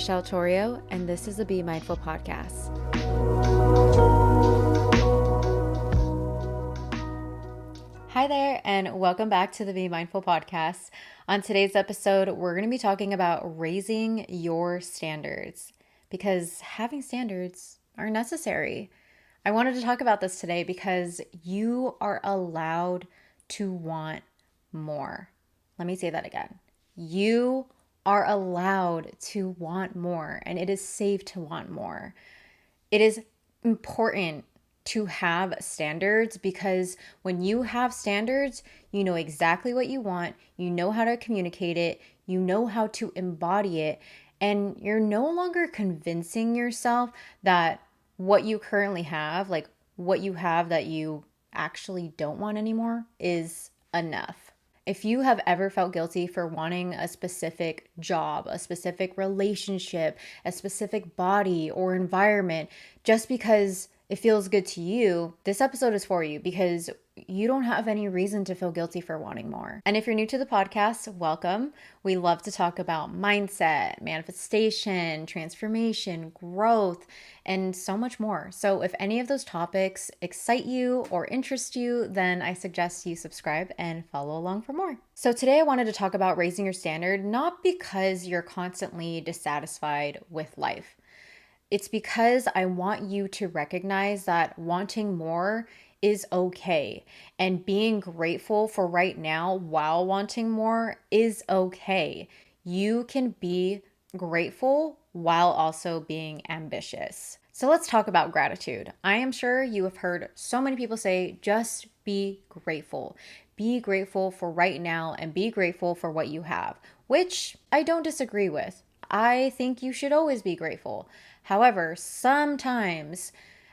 Michelle Torrio, and this is the Be Mindful podcast. Hi there, and welcome back to the Be Mindful podcast. On today's episode, we're going to be talking about raising your standards because having standards are necessary. I wanted to talk about this today because you are allowed to want more. Let me say that again. You are allowed to want more, and it is safe to want more. It is important to have standards because when you have standards, you know exactly what you want, you know how to communicate it, you know how to embody it, and you're no longer convincing yourself that what you currently have, like what you have that you actually don't want anymore, is enough. If you have ever felt guilty for wanting a specific job, a specific relationship, a specific body or environment, just because it feels good to you, this episode is for you because you don't have any reason to feel guilty for wanting more. And if you're new to the podcast, welcome. We love to talk about mindset, manifestation, transformation, growth, and so much more. So if any of those topics excite you or interest you, then I suggest you subscribe and follow along for more. So today I wanted to talk about raising your standard, not because you're constantly dissatisfied with life. It's because I want you to recognize that wanting more is okay. And being grateful for right now while wanting more is okay. You can be grateful while also being ambitious. So let's talk about gratitude. I am sure you have heard so many people say, just be grateful. Be grateful for right now and be grateful for what you have, which I don't disagree with. I think you should always be grateful. However, sometimes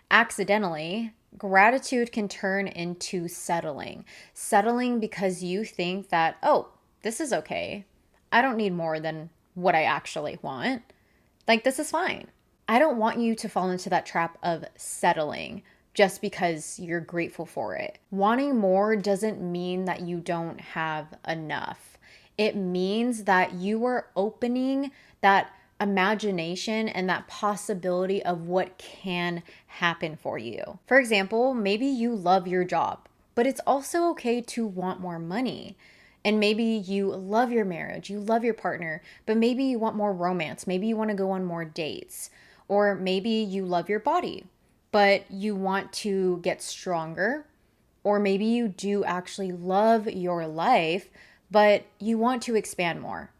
accidentally, gratitude can turn into settling. Settling because you think that, oh, this is okay. I don't need more than what I actually want. Like, this is fine. I don't want you to fall into that trap of settling just because you're grateful for it. Wanting more doesn't mean that you don't have enough. It means that you are opening that imagination and that possibility of what can happen for you. For example, maybe you love your job, but it's also okay to want more money. And maybe you love your marriage, you love your partner, but maybe you want more romance. Maybe you want to go on more dates. Or maybe you love your body, but you want to get stronger. Or maybe you do actually love your life, but you want to expand more.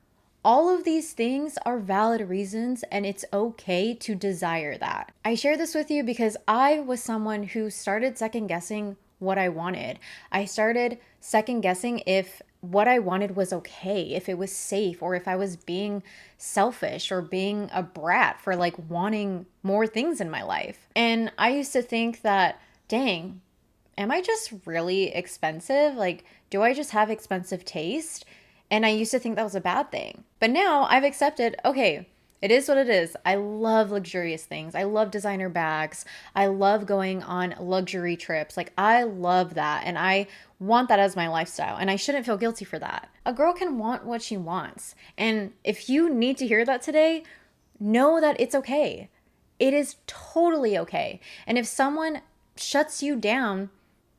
All of these things are valid reasons, and it's okay to desire that. I share this with you because I was someone who started second guessing what I wanted. I started second guessing if what I wanted was okay, if it was safe, or if I was being selfish or being a brat for like wanting more things in my life. And I used to think that, dang, am I just really expensive? Like, do I just have expensive taste? And I used to think that was a bad thing. But now I've accepted, okay, it is what it is. I love luxurious things. I love designer bags. I love going on luxury trips. Like, I love that. And I want that as my lifestyle. And I shouldn't feel guilty for that. A girl can want what she wants. And if you need to hear that today, know that it's okay. It is totally okay. And if someone shuts you down,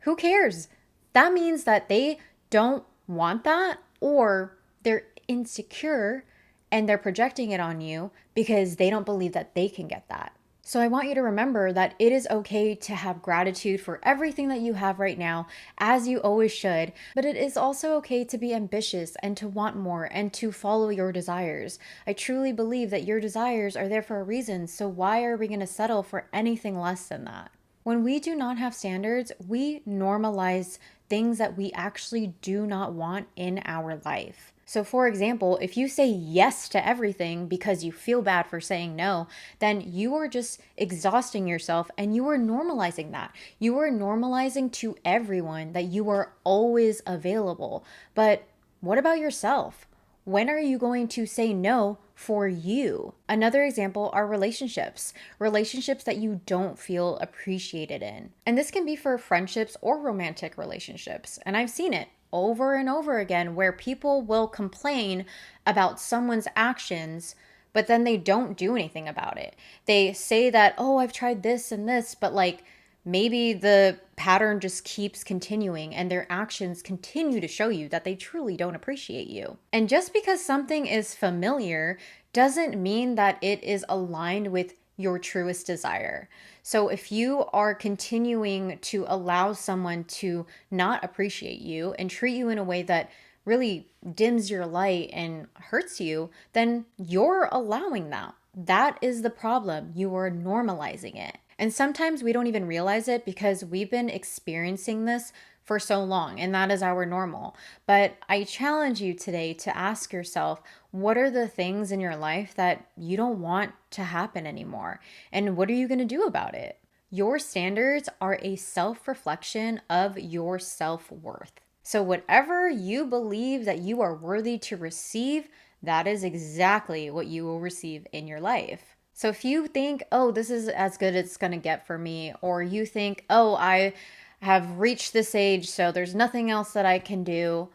who cares? That means that they don't want that, or they're insecure and they're projecting it on you because they don't believe that they can get that. So I want you to remember that it is okay to have gratitude for everything that you have right now, as you always should, but it is also okay to be ambitious and to want more and to follow your desires. I truly believe that your desires are there for a reason, so why are we going to settle for anything less than that? When we do not have standards, we normalize things that we actually do not want in our life. So for example, if you say yes to everything because you feel bad for saying no, then you are just exhausting yourself and you are normalizing that. You are normalizing to everyone that you are always available. But what about yourself? When are you going to say no for you? Another example are relationships that you don't feel appreciated in. And this can be for friendships or romantic relationships. And I've seen it over and over again where people will complain about someone's actions, but then they don't do anything about it. They say that, oh, I've tried this and this, but like maybe the pattern just keeps continuing and their actions continue to show you that they truly don't appreciate you. And just because something is familiar doesn't mean that it is aligned with your truest desire. So if you are continuing to allow someone to not appreciate you and treat you in a way that really dims your light and hurts you, then you're allowing that. That is the problem. You are normalizing it. And sometimes we don't even realize it because we've been experiencing this for so long, and that is our normal. But I challenge you today to ask yourself, what are the things in your life that you don't want to happen anymore? And what are you going to do about it? Your standards are a self-reflection of your self-worth. So whatever you believe that you are worthy to receive, that is exactly what you will receive in your life. So if you think, oh, this is as good as it's going to get for me, or you think, oh, I have reached this age, so there's nothing else that I can do,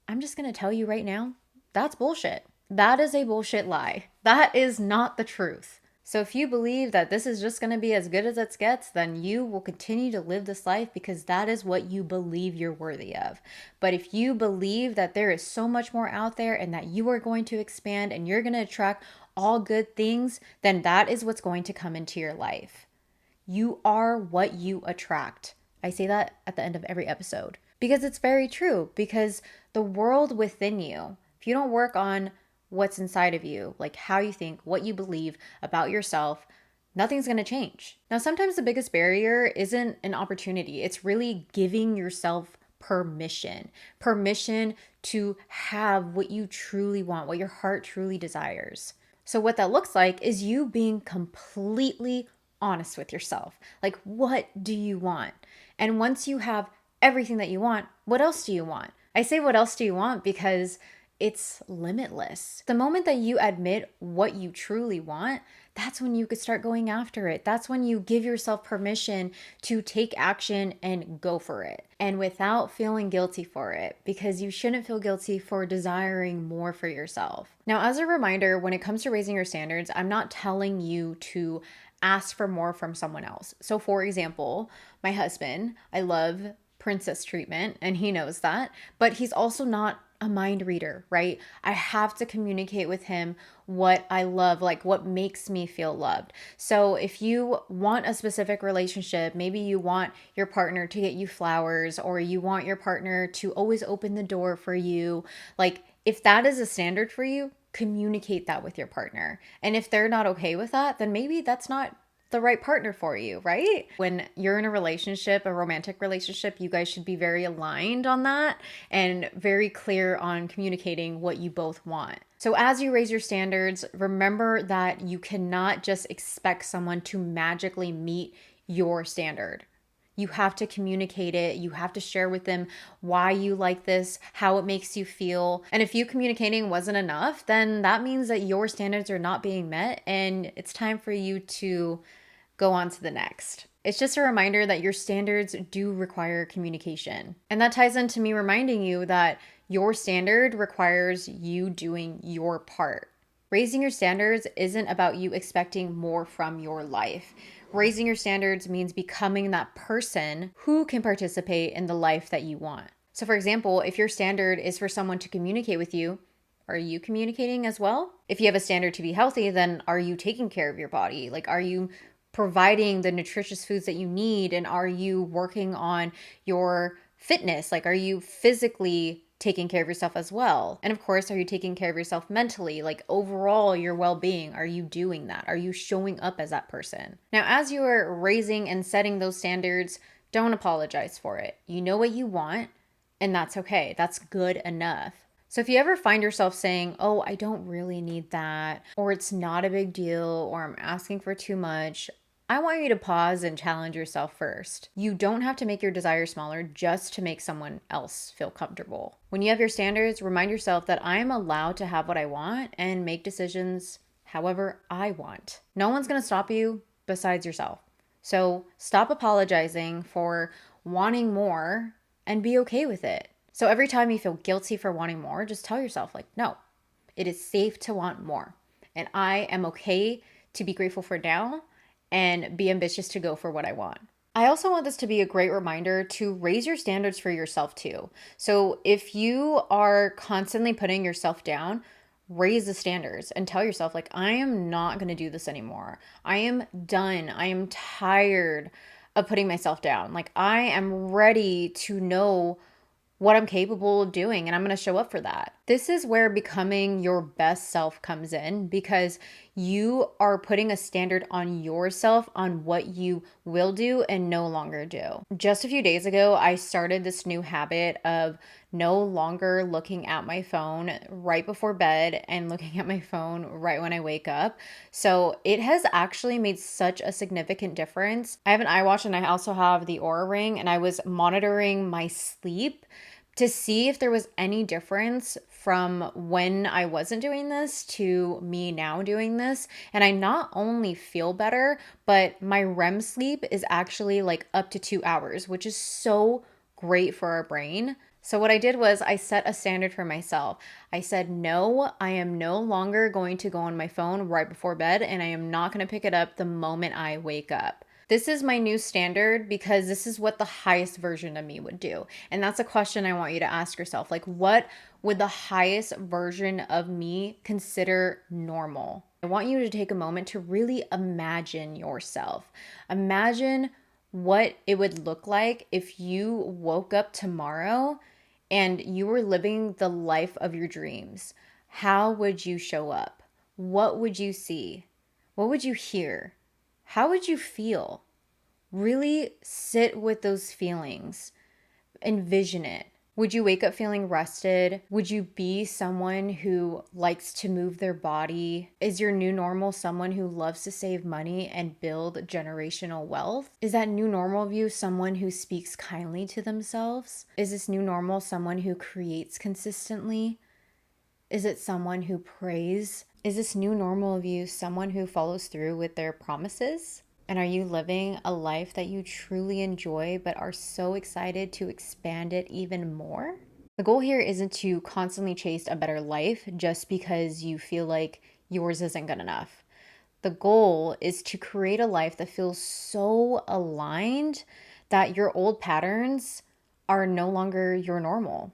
I'm just going to tell you right now, that's bullshit. That is a bullshit lie. That is not the truth. So if you believe that this is just going to be as good as it gets, then you will continue to live this life because that is what you believe you're worthy of. But if you believe that there is so much more out there and that you are going to expand and you're going to attract all good things, then that is what's going to come into your life. You are what you attract. I say that at the end of every episode because it's very true. Because the world within you, if you don't work on what's inside of you, like how you think, what you believe about yourself, nothing's going to change. Now, sometimes the biggest barrier isn't an opportunity. It's really giving yourself permission to have what you truly want, what your heart truly desires. So what that looks like is you being completely honest with yourself. Like, what do you want? And once you have everything that you want, what else do you want? I say, what else do you want? Because it's limitless. The moment that you admit what you truly want, that's when you could start going after it. That's when you give yourself permission to take action and go for it. And without feeling guilty for it, because you shouldn't feel guilty for desiring more for yourself. Now, as a reminder, when it comes to raising your standards, I'm not telling you to ask for more from someone else. So for example, my husband, I love princess treatment and he knows that, but he's also not a mind reader, right? I have to communicate with him what I love, like what makes me feel loved. So if you want a specific relationship, maybe you want your partner to get you flowers, or you want your partner to always open the door for you. Like if that is a standard for you, communicate that with your partner. And if they're not okay with that, then maybe that's not the right partner for you, right? When you're in a relationship, a romantic relationship, you guys should be very aligned on that and very clear on communicating what you both want. So as you raise your standards, remember that you cannot just expect someone to magically meet your standard. You have to communicate it. You have to share with them why you like this, how it makes you feel. And if you communicating wasn't enough, then that means that your standards are not being met and it's time for you to go on to the next. It's just a reminder that your standards do require communication. And that ties into me reminding you that your standard requires you doing your part. Raising your standards isn't about you expecting more from your life. Raising your standards means becoming that person who can participate in the life that you want. So for example, if your standard is for someone to communicate with you, are you communicating as well? If you have a standard to be healthy, then are you taking care of your body? Like, are you providing the nutritious foods that you need? And are you working on your fitness? Like, are you physically taking care of yourself as well? And of course, are you taking care of yourself mentally? Like overall, your well-being, are you doing that? Are you showing up as that person? Now, as you are raising and setting those standards, don't apologize for it. You know what you want, and that's okay. That's good enough. So if you ever find yourself saying, oh, I don't really need that, or it's not a big deal, or I'm asking for too much, I want you to pause and challenge yourself first. You don't have to make your desire smaller just to make someone else feel comfortable. When you have your standards, remind yourself that I'm allowed to have what I want and make decisions however I want. No one's going to stop you besides yourself. So stop apologizing for wanting more and be okay with it. So every time you feel guilty for wanting more, just tell yourself like, no, it is safe to want more. And I am okay to be grateful for now and be ambitious to go for what I want. I also want this to be a great reminder to raise your standards for yourself too. So if you are constantly putting yourself down, raise the standards and tell yourself, like, I am not going to do this anymore. I am done. I am tired of putting myself down. Like, I am ready to know what I'm capable of doing, and I'm going to show up for that. This is where becoming your best self comes in, because you are putting a standard on yourself on what you will do and no longer do. Just a few days ago, I started this new habit of no longer looking at my phone right before bed and looking at my phone right when I wake up. So it has actually made such a significant difference. I have an iWatch and I also have the Aura Ring, and I was monitoring my sleep to see if there was any difference from when I wasn't doing this to me now doing this. And I not only feel better, but my REM sleep is actually like up to 2 hours, which is so great for our brain. So what I did was I set a standard for myself. I said, no, I am no longer going to go on my phone right before bed, and I am not going to pick it up the moment I wake up. This is my new standard because this is what the highest version of me would do. And that's a question I want you to ask yourself. Like, what would the highest version of me consider normal? I want you to take a moment to really imagine yourself. Imagine what it would look like if you woke up tomorrow and you were living the life of your dreams. How would you show up? What would you see? What would you hear? How would you feel? Really sit with those feelings. Envision it. Would you wake up feeling rested? Would you be someone who likes to move their body? Is your new normal someone who loves to save money and build generational wealth? Is that new normal of you someone who speaks kindly to themselves? Is this new normal someone who creates consistently? Is it someone who prays? Is this new normal of you someone who follows through with their promises? And are you living a life that you truly enjoy but are so excited to expand it even more? The goal here isn't to constantly chase a better life just because you feel like yours isn't good enough. The goal is to create a life that feels so aligned that your old patterns are no longer your normal.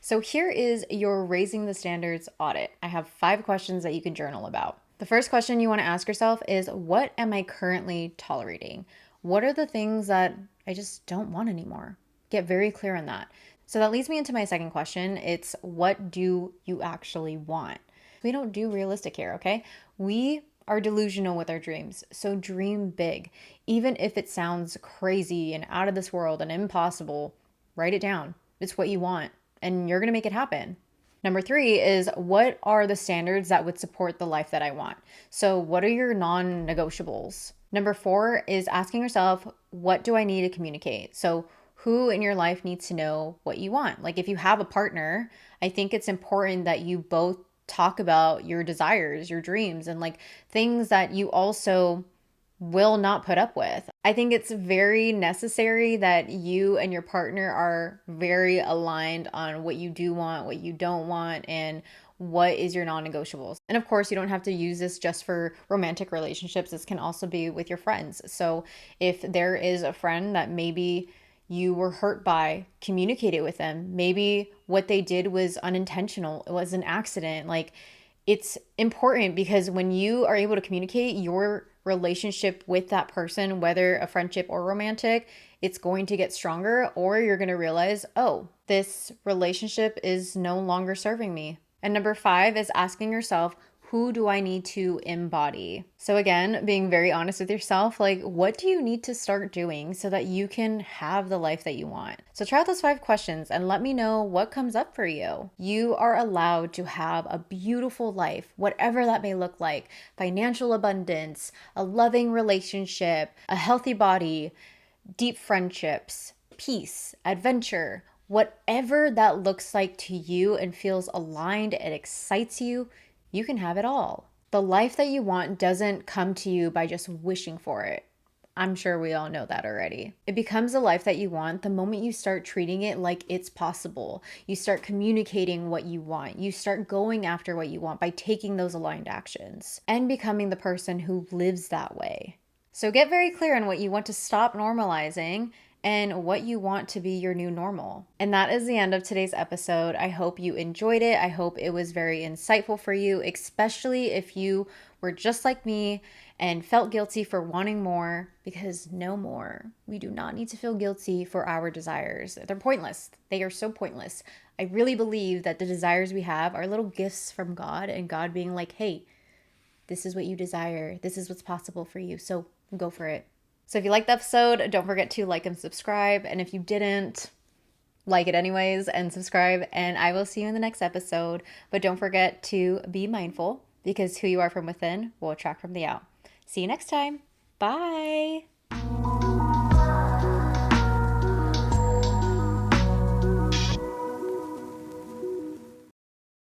So here is your Raising the Standards audit. I have 5 questions that you can journal about. The first question you want to ask yourself is, what am I currently tolerating? What are the things that I just don't want anymore? Get very clear on that. So that leads me into my second question. It's, what do you actually want? We don't do realistic here, okay? We are delusional with our dreams. So dream big. Even if it sounds crazy and out of this world and impossible, write it down. It's what you want, and you're going to make it happen. Number 3 is, what are the standards that would support the life that I want? So what are your non-negotiables? Number 4 is asking yourself, what do I need to communicate? So who in your life needs to know what you want? Like, if you have a partner, I think it's important that you both talk about your desires, your dreams, and like things that you also will not put up with. I think it's very necessary that you and your partner are very aligned on what you do want, what you don't want, and what is your non-negotiables. And of course, you don't have to use this just for romantic relationships. This can also be with your friends. So if there is a friend that maybe you were hurt by, communicate it with them. Maybe what they did was unintentional, it was an accident. Like, it's important because when you are able to communicate your relationship with that person, whether a friendship or romantic, it's going to get stronger, or you're going to realize, oh, this relationship is no longer serving me. And number 5 is asking yourself, who do I need to embody? So again, being very honest with yourself, like, what do you need to start doing so that you can have the life that you want? So try out those 5 questions and let me know what comes up for you. You are allowed to have a beautiful life, whatever that may look like: financial abundance, a loving relationship, a healthy body, deep friendships, peace, adventure, whatever that looks like to you and feels aligned and excites you, you can have it all. The life that you want doesn't come to you by just wishing for it. I'm sure we all know that already. It becomes a life that you want the moment you start treating it like it's possible. You start communicating what you want. You start going after what you want by taking those aligned actions and becoming the person who lives that way. So get very clear on what you want to stop normalizing and what you want to be your new normal. And that is the end of today's episode. I hope you enjoyed it. I hope it was very insightful for you, especially if you were just like me and felt guilty for wanting more, because no more. We do not need to feel guilty for our desires. They're pointless. They are so pointless. I really believe that the desires we have are little gifts from God, and God being like, hey, this is what you desire. This is what's possible for you. So go for it. So if you liked the episode, don't forget to like and subscribe. And if you didn't, like it anyways and subscribe. And I will see you in the next episode. But don't forget to be mindful, because who you are from within will attract from the out. See you next time. Bye.